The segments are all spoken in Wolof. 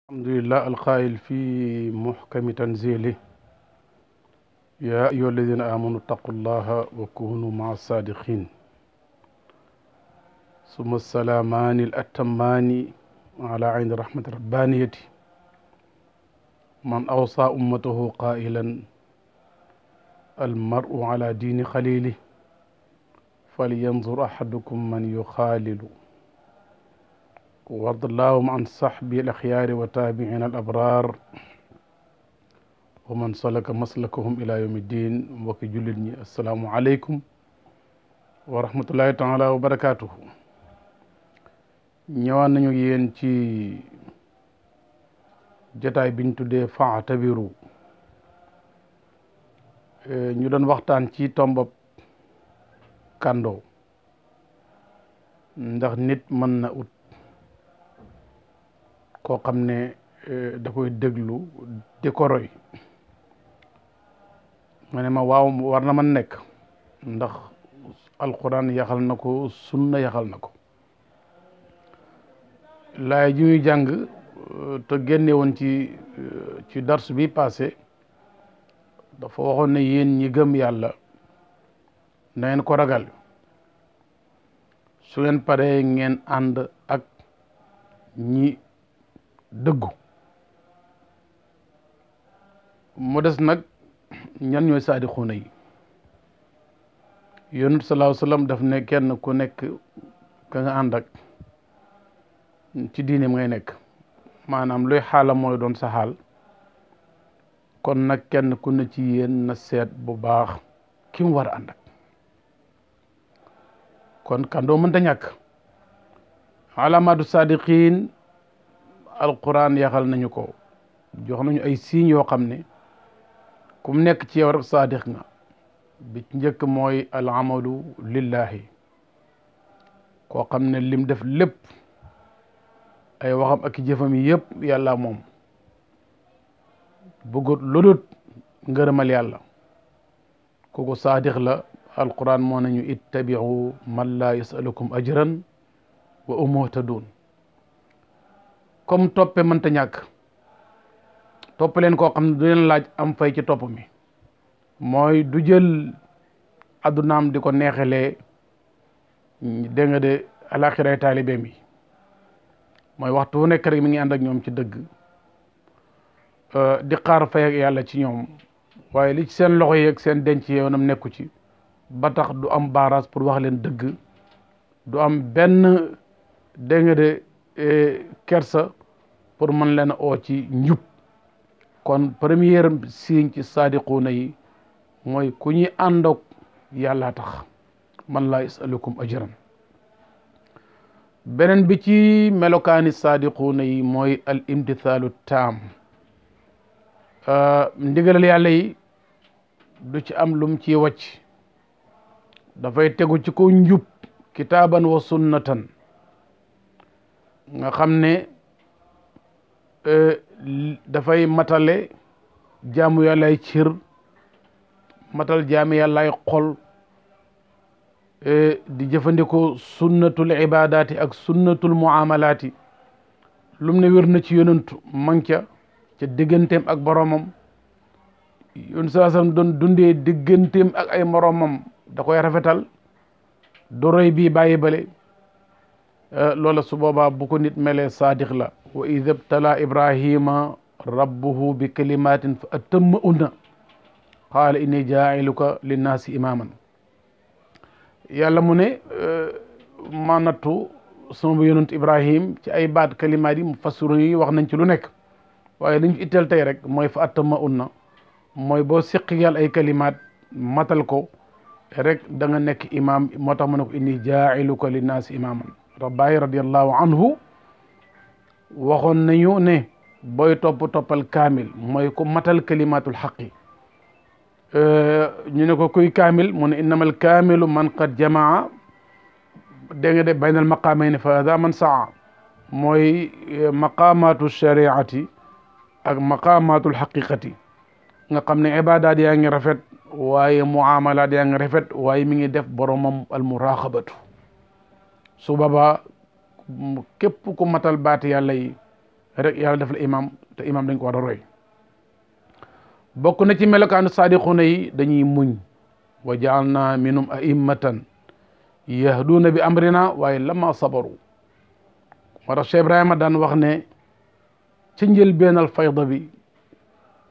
الحمد لله القائل في محكم تنزيله يا أيها الذين آمنوا اتقوا الله وكونوا مع الصادقين ثم السلامان الأتمان على عين رحمة ربانية من أوصى أمته قائلا المرء على دين خليله فلينظر أحدكم من يخالل وارض اللهم عن صحبي الأخيار وتابعين الأبرار ومن سلك مسلكهم إلى يوم الدين mbokki jullit ñi assalaamu aleykum wa rahmatullahi taala wa barakaatuhu. ñëwaan nañu yéen ci jotaay biñ tuddee fa'tabiru ñu doon waxtaan ci tombab kàndoo ndax nit mën na ut koo xam ne da koy déglu di ko roy ma ne ma waaw war na man nekk ndax alquran yaxal na ko sunna yaxal na ko. laay ji ñuy jàng te génne woon ci dars bi passé dafa waxoon ne yéen ñi gëm yàlla na ngeen ko ragal su ngeen paree ngeen ànd ak ñi dëggu. mu des nag ñan ñooy saadixuuna yi. yonent sallallahu alayhi wa sallam daf ne kenn ku nekk ka nga ànd ak ci diineem ngay nekk, maanaam luy xaala mooy doon sa xaal. kon nag kenn ku ne ci yéen na seet bu baax ki mu war a ànd ak. kon kandoo mënta ñàkk. alaamaatu saadiqiin alquran yaxal nañu ko, jox nañu ay signes yoo xam ne ku mu nekk ci yow rek saadiq nga. bi ci njëkk mooy al amalu lillahi, koo xam ne lim def lépp ay waxam ak jëfam yëpp yàlla moom, bëggut lu dul ngërëmal yàlla, kooku saadiq la. alquran moo nañu ittabi'u man laa yasalukum ajran wa hum muhtadun. comme toppe mënta ñàkk, topp leen koo xam ne du leen laaj am fay ci topp mi, mooy du jël addunaam di ko neexalee dégg nga de alaxiray taalibeem yi, mooy waxtu wu nekk rek mi ngi ànd ak ñoom ci dëgg di xaar fay ak yàlla ci ñoom, waaye li ci seen loxo yi ak seen denc yoonam nekku ci, ba tax du am baaraas pour wax leen dëgg, du am benn dégg nga de kersa pour mën leen a oo ci njub. kon première signe ci saadiquuna yi mooy ku ñuy àndoog yàlla tax, man laa yasalukum ajran. beneen bi ci melokaani saadiquuna yi mooy al imtithaalu taam. ndigalal yàlla yi du ci am lum ci wàcc, dafay tegu ci ko njub kitaaban wa sunnatan, nga xam ne dafay matale jaamu yàllaay cër, matal jaamu yàllaay xol, di jëfandikoo sunnatul ibadaati ak sunnatul muamalaati. lum ne wér na ci yonantu manca ca digganteem ak boromam, yon saasam doon dundee digganteem ak ay moromam da koy rafetal, du roy bii bàyyi bale. loola su boobaa bu ko nit melee saadiq la. wa idh ibtala ibrahima rabbuhu bi kalimatin fa atamma unna qaala inni jaa'iluka linnaasi imaman. yàlla mu ne ma nattu sama bu yonent ibrahim ci ay baat kalimaat yi mufassirun yi wax nañ ci lu nekk, waaye liñ itteel tey rek mooy fa atamma unna, mooy boo seqi yàlla ay kalimaat matal ko rek da nga nekk imam. moo tax mu ne ko inni jaa'iluka linnaasi imaman. rabbaay radiyallahu anhu waxoon nañu ne booy toppal kaamil mooy ko matal kalimatul xaqi. ñu ne ko kuy kaamil mu ne innamal kaamilu man qad jamaa dégg nga de baynal maqaamayni fa hada man saa, mooy maqaamatu shariati ak maqaamatul xaqiqati, nga xam ne ibadaat yaa ngi rafet waaye muamalaat yaa ngi rafet waaye mi ngi def boromam al muraqabatu. su boobaa képp ku matal baati yàlla yi rek yàlla def la imam te imam dañ ko war a roy bokk na ci melokaanu saadiquna yi dañuy muñ wa jaalna minhum a'immatan yahduuna bi amrina waaye lama sabaru moo tax Cheikh Ibrahima daan wax ne ci njël beenal fayda bi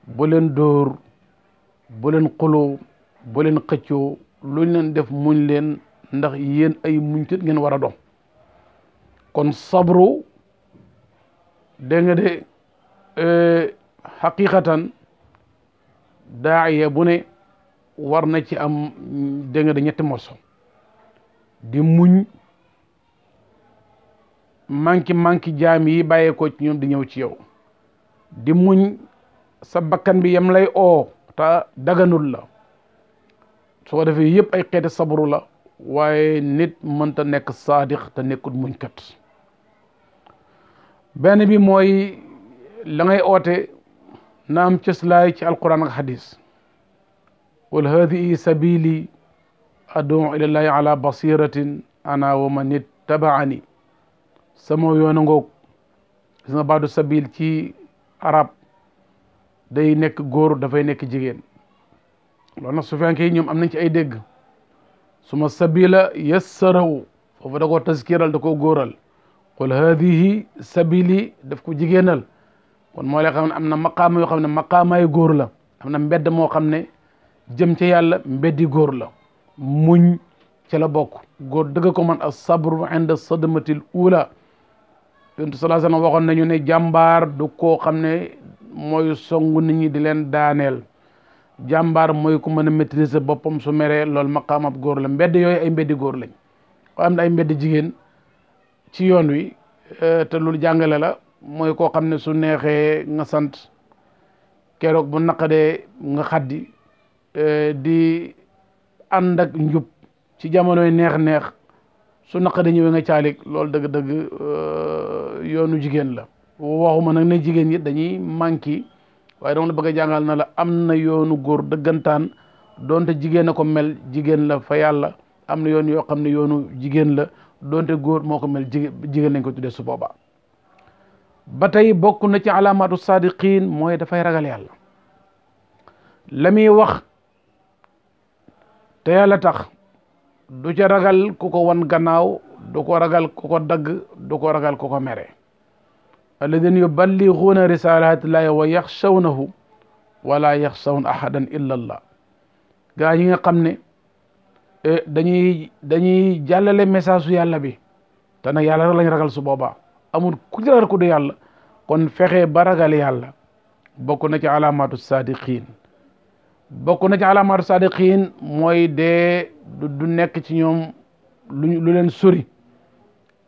bu leen dóor bu leen xuloo bu leen xëccoo luñ leen def muñ leen ndax yéen ay muñkat ngeen war a doon kon sabru dégg nga de xaqiqatan daaye bu ne war na ci am dégg nga de ñetti morso di muñ manki jaam yi bàyyee ko ci ñoom di ñëw ci yow di muñ sa bakkan bi yam lay oo te daganul la soo defee yëpp ay xeeti sabru la waaye nit mënta nekk saadiq te nekkul muñkat benn bi mooy la ngay oote na am cëslaay ci alquran ak hadis qul hadihi sabili ad'u ilallahi ala basiratin ana wa man ittaba'ani sama yoona ngoog gis nga baadu sabil ci arab day nekk góor dafay nekk jigéen loolu nag sufiyanke yi ñoom am nañ ci ay dégg suma sabila yassarahu foofu da koo taskiral da koo góoral qul hadihi sabili daf ko jigéenal kon moo lay xam ne am na maqaama yoo xam ne maqaamaay góor la am na mbedd moo xam ne jëm ca yàlla mbeddi góor la muñ ca la bokk góor dëgg ko man as-sabru inda sadmatil ula yonent sallallahu alayhi wasallam waxoon nañu ne jàmbaar du koo xam ne mooy songu nit ñi di leen daaneel jàmbaar mooy ku mën a maîtriser boppam su meree loolu maqaamab góor la mbedd yooyu ay mbeddi góor lañ ko am na ay mbeddi jigéen ci yoon wi te loolu jàngale la mooy koo xam ne su neexee nga sant keroog bu naqadee nga xaddi di ànd ak njub ci jamonoy neex su naqadee ñëwee nga caalik loolu dëgg-dëgg yoonu jigéen la waxuma nag ne jigéen ñi dañuy manqué waaye dama la bëgg a jàngal na la am na yoonu góor dëggantaan donte jigéen a ko mel jigéen la fa yàlla am na yoon yoo xam ne yoonu jigéen la donte góor moo ko mel jigéen lañ ko tuddee su boobaa ba tey bokk na ci alaamaatu saadiqin mooy dafay ragal yàlla la muy wax te yàlla tax du ca ragal ku ko wan gannaaw du ko ragal ku ko dagg du ko ragal ku ko mere alladina yuballighuuna risalatillahi wa yaxshawnahu wala yaxshawna ahadan illa allah gaa yi nga xam ne dañuy jàllale message su yàlla bi te nag yàlla rek lañ ragal su boobaa amul ku ci ragal ku du yàlla kon fexe ba ragal yàlla bokk na ci alaamaatu sadiqin bokk na ci alaamaatu sadiqin mooy dee du nekk ci ñoom lu leen sori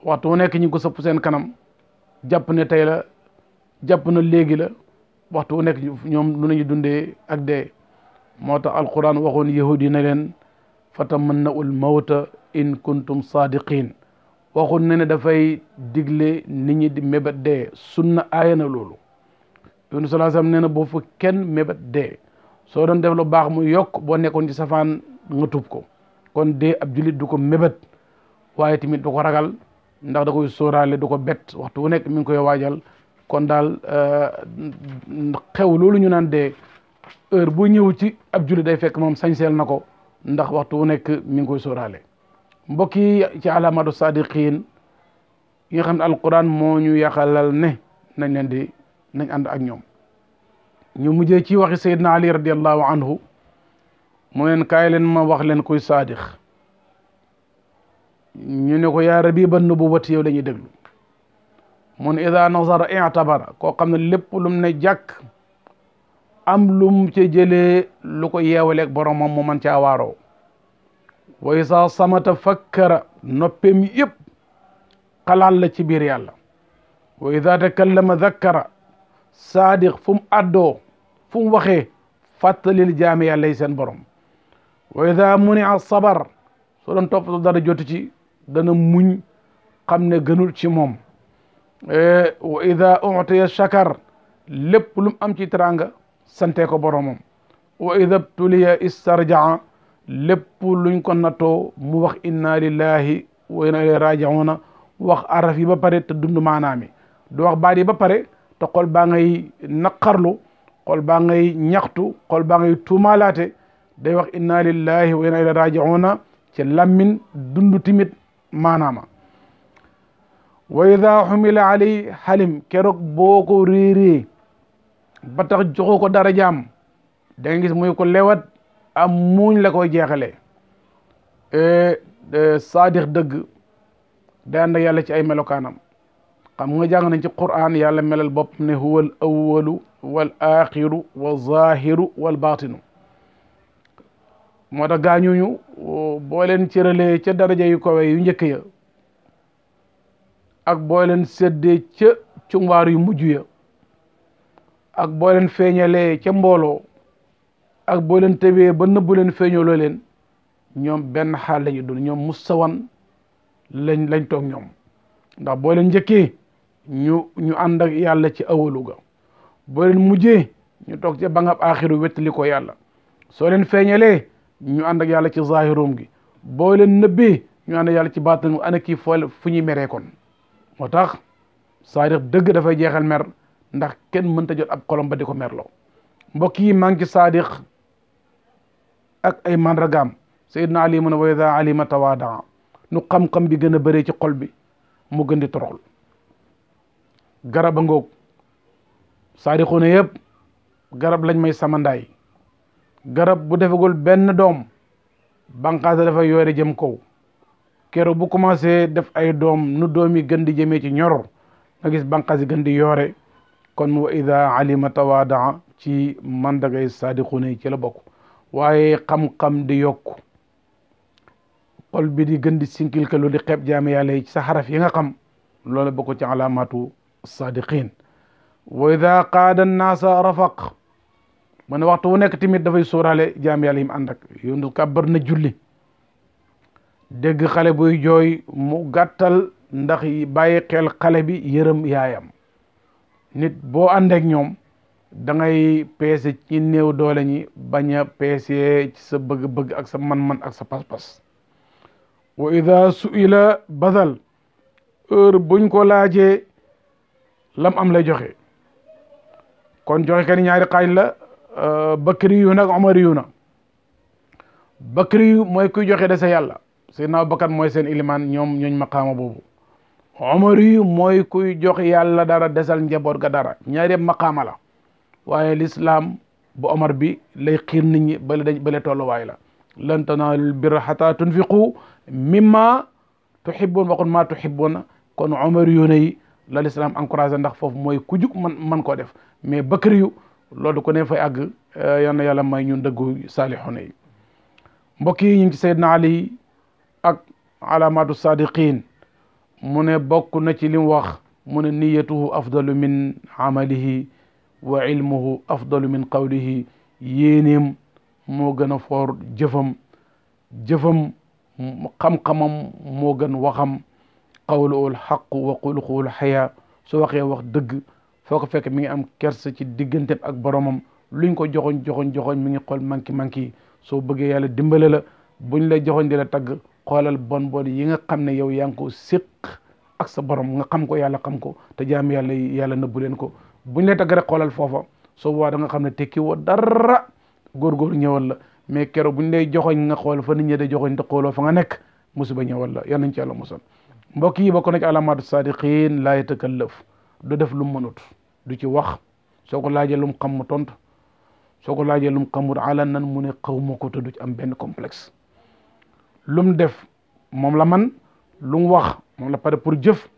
waxtu wu nekk ñu ngi ko sëpp seen kanam jàpp ne tey la jàpp na léegi la waxtu wu nekk ñoom lu nañu dundee ak dee moo tax alquran waxoon yahudi na leen fatamanna'ul mawta in kuntum sadiqin waxoon na ne dafay digle nit ñi di mébét dee sunna aaya na loolu yonent sallallahu alayhi wasallam nee na boo fa kenn mébét dee soo doon def lu baax mu yokk boo nekkoon ci safaan nga tub ko kon dee ab julit du ko mébét waaye tamit du ko ragal ndax da koy sóoraale du ko bett waxtu wu nekk mi ngi koy waajal kon daal xew loolu ñu naan dee heure bu ñëw ci ab julit day fekk moom sañseel na ko ndax waxtu wu nekk mi ngi koy sóoraale mbokk yi ci alaamatu sadiqin yi nga xam ne alquran moo ñu yaxalal ne nañ leen di nañ ànd ak ñoom ñu mujjee ci waxi Seydina Ali radiallahu anhu mu leen kaay leen ma wax leen kuy saadiq ñu ne ko yaa rabiban nubuwati yow la ñuy déglu mun ida nazara i'tabara koo xam ne lépp lum ne jàkk am lum ca jëlee lu ko yeewaleeg boromam mu man caa waaroo wa isa samata fakkara noppem yëpp xalaat la ci biir yàlla wa ida takallama dhakkara saadiq fu mu addoo fu mu waxee fàttalil jaami yàlla yi seen borom wa ida munia sabar soo doon toppatoo dara jotu ci dana muñ xam ne gënul ci moom wa ida utiya shakar lépp lu mu am ci teraanga sante ko boromam wa ida btuliya istarjaa lépp luñ ko nattoo mu wax inna lillahi wa inna ilayhi raji'una wax araf yi ba pare te dund maanaami du wax baat yi ba pare te xol baa ngay naqarlu xol baa ngay ñaxtu xol baa ngay tuumaalaate day wax inna lillahi wa inna ilayhi raji'una ci lammin dundu timit maanaama wa ida xumila alay xalim keroog boo ko réeree ba tax joxoo ko dara jaam da nga gis muy ko lewat am muuñ la koy jeexalee saadix dëgg day ànd ak yàlla ci ay melokaanam xam nga jàng nañ ci Qur'an yàlla melal bopp ne huwa al awalu wal axiru wa zahiru wal batinu moo tax gaañuñu boo leen cëralee ca daraja yu kawe yu njëkk ya ak boo leen séddee ca cumbaar yu mujj ya ak boo leen feeñalee ca mbooloo ak boo leen tëbee ba nëbbu leen feeñaloo leen ñoom benn xaal lañu doon ñoom musawan lañ toog ñoom ndax boo leen njëkkee ñu ànd ak yàlla ci awalu ga boo leen mujjee ñu toog ca bangab aaxiru wettali ko yàlla soo leen feeñalee ñu ànd ak yàlla ci zahirum gi boo leen nëbbee ñu ànd ak yàlla ci baatin ana kii fool fu ñuy meree kon moo tax saadiq dëgg dafay jeexal mer ndax kenn mënta jot ab xolom ba di ko merloo mbokk yi maa ngi ci saadiq ak ay mandargaam Seydina Ali mu ne wa iza alima tawaadaa nu xam-xam bi gën a bëree ci xol bi mu gën di toroxlu garab a ngoog saadiqu ne yëpp garab lañ may samandaay garab bu defagul benn doom banqaas dafay yoore jëm kaw keroog bu commencé def ay doom nu doom yi gën di jëmee ci ñor nga gis banqaas yi gën di yoore kon wa ida alima tawaadaa ci mandagay saadiqu ne ci la bokk waaye xam-xam di yokku xol bi di gën di sinkil ka lu di xeeb jaame yàlla yi ci sa xaraf yi nga xam loolu bokk ci alaamatu saadiqin wa ida qaada naasa rafaq mu ne waxtu wu nekk tamit dafay sóoraale jaam yàlla yi mu ànd ak yóndu kàbbar na julli dégg xale buy jooy mu gàttal ndax bàyyi xel xale bi yërëm yaayam nit boo àndeek ñoom da ngay peese ci néew doole ñi bañ a peese ci sa bëgg-bëgg ak sa man-man ak sa pas-pas wa ida suila badal heure buñ ko laajee lam am lay joxe kon joxe kan ñaari xaaj la bakri yu nag omari yu na bakri yu mooy kuy joxe de sa yàlla Seydina Abubakar mooy seen ilimaan ñoom ñooñ maqaama boobu omari yu mooy kuy jox yàlla dara desal njaboot ga dara ñaari maqaama la waaye l'islam bu omar bi lay xiir nit ñi bale tolluwaay la lan tanaalul birra hatta tunfiqu mimma tuhibbun waxun ma tuhibbuna kon omari yu yi la l'islam encouragé ndax foofu mooy ku jug man koo def mais bakri yu loolu ko ne fay àgg yal na yàlla may ñun dëggu saalixoon yi mbokk yi ñu ngi ci Seydina Ali ak alaamatu sadiqin mu ne bokk na ci li mu wax mu ne niyatuhu afdalu min amalihi wa ilmuhu afdalu min qawlihi yéeneem moo gën a foor jëfam xam-xamam moo gën waxam qawluhul xaqu wa xuluquhul xaya su waxee wax dëgg foo ko fekk mi ngi am kersa ci digganteem ak boromam luñ ko joxoñ mi ngi xool manki soo bëggee yàlla dimbale la buñ la joxoñ di la tagg xoolal bon yi nga xam ne yow yaa ngi ko séq ak sa borom nga xam ko yàlla xam ko te jaam yàlla nëbbu leen ko buñ lay tagg rek xoolal foofa soo boobaa da nga xam ne tekki woo dara góorgóor ñëwal la mais keroog buñ lay joxoñ nga xool fa nit ñi da joxoñ te xooloo fa nga nekk musiba ñëwal la yal nañ ci yàlla musal mbokk yi bokk na ci alaamaatu sadiqin laa yatakallaf du def lu mu mënut du ci wax soo ko laajee lu mu xam mu tontu soo ko laajee lu mu xamul ala nan mu ne xaw ma ko te du ci am benn complexe lu mu def moom la man lu mu wax moom la pare pour jëf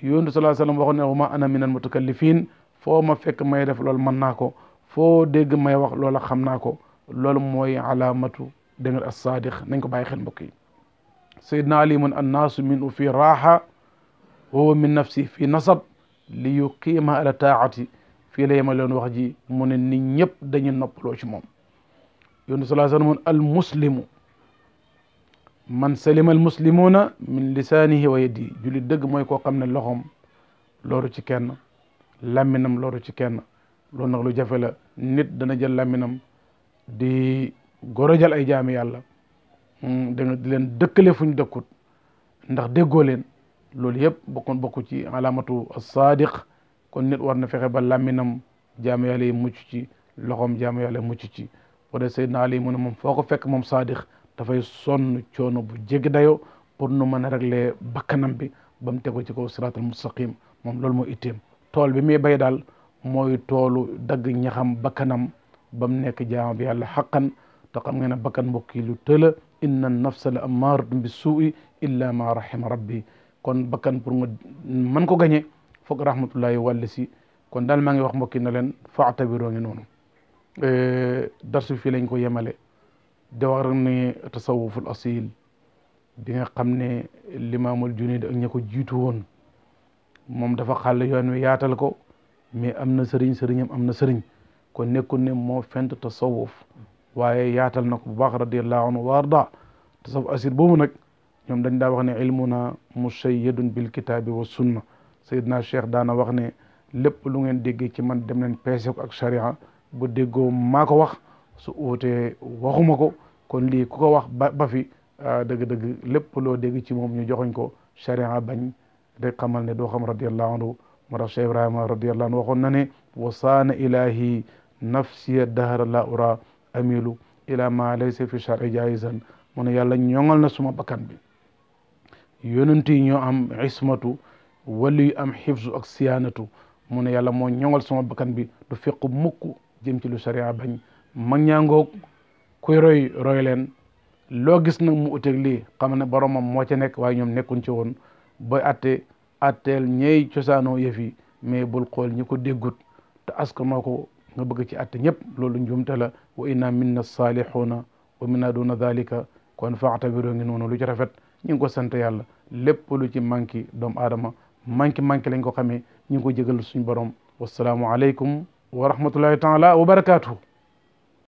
yonent sallallahu alayhi wasallam waxoon ne wa ma ana minal mutakallifin foo ma fekk may def loolu mën naa ko foo dégg may wax loola xam naa ko loolu mooy alaamatu dégg nga as-sadiq nañ ko bàyyi xel mbokk yi Seydina Ali mun annaasu minu fi raaxa wa huwa min nafsi fi nasab li yuqiima ala taati fii la yema leen wax ji mu ne nit ñëpp dañu noppaloo ci moom yonent sallallahu alayhi wasallam al muslimu man salima al muslimuna min lisaanihi wa yadihi jullit dëgg mooy koo xam ne loxoom loru ci kenn làmminam loru ci kenn loolu nag lu jafe la nit dana jël làmminam di gorojal ay jaami yàlla da nga di leen dëkkale fuñ dëkkut ndax déggoo leen loolu yëpp bokku ci alaamatu as-sadiq kon nit war na fexe ba làmminam jaamu yàlla yi mucc ci loxoom jaamu yàlla mucc ci bu dee Seydina Ali mu ne moom foo ko fekk moom saadix dafay sonn coono bu jéggi dayoo pour nu mën a régler bakkanam bi ba mu tegu ci kaw siraatal mustaqim moom loolu moo itteem tool bi muy bay daal mooy toolu dagg ñaxam bakkanam ba mu nekk jaama bi yàlla xaqan te xam nga ne bakkan mbokk yi lu tëla inna nafsa la ammaratun bi suui illa ma rahima rabbi kon bakkan pour nga mën ko gañe foog rahmatullahi wàll si kon daal maa ngi wax mbokki na leen faatabiroo ngi noonu darsu fii lañ ko yemale di wax rek ne tasawuful asil bi nga xam ne limaamul junayd ak ña ko jiitu woon moom dafa xàll yoon wi yaatal ko mais am na sëriñam am na sëriñ kon nekkul ne moo fent tasawuf waaye yaatal na ko bu baax radiyallahu anhu wa arda tasawuf asil boobu nag ñoom dañ daa wax ne ilmuna mushayyadun bil kitaabi wa sunna Seydina Cheikh daana wax ne lépp lu ngeen déggee ci man dem leen peese ko ak sharia bu déggoo maa ko wax su uutee waxuma ko kon lii ku ko wax ba fi dëgg-dëgg lépp loo dégg ci moom ñu joxoñ ko sharia bañ day xamal ne doo xam radiyallahu anhu moo tax Cheikh Ibrahima radiyallahu anhu waxoon na ne wasaana ilahi nafsiya dahara la ura amilu ila ma laysa fi shari jaizan mu ne yàlla ñoŋal na suma bakkan bi yonent yi ñoo am ismatu wali yu am xifzu ak siyaanatu mu ne yàlla moo ñoŋal suma bakkan bi du fekk mukk jëm ci lu sharia bañ mag ñaangoog kuy roy leen loo gis nag mu uteeg lii xam ne boromam moo ca nekk waaye ñoom nekkuñ ci woon booy atteel ñey cosaanoo yëf yi mais bul xool ñi ko déggut te askanoo ko nga bëgg ci atte ñëpp loolu njuumte la wa inna minna salihuna wa minna duna dhalika kon fa'tabiroo ngi noonu lu ci rafet ñu ngi ko sant yàlla lépp lu ci manqué doomu aadama manqué lañ ko xamee ñu ngi ko jégal suñu borom wasalaamu aleykum wa rahmatullahi taala wa barakatuhu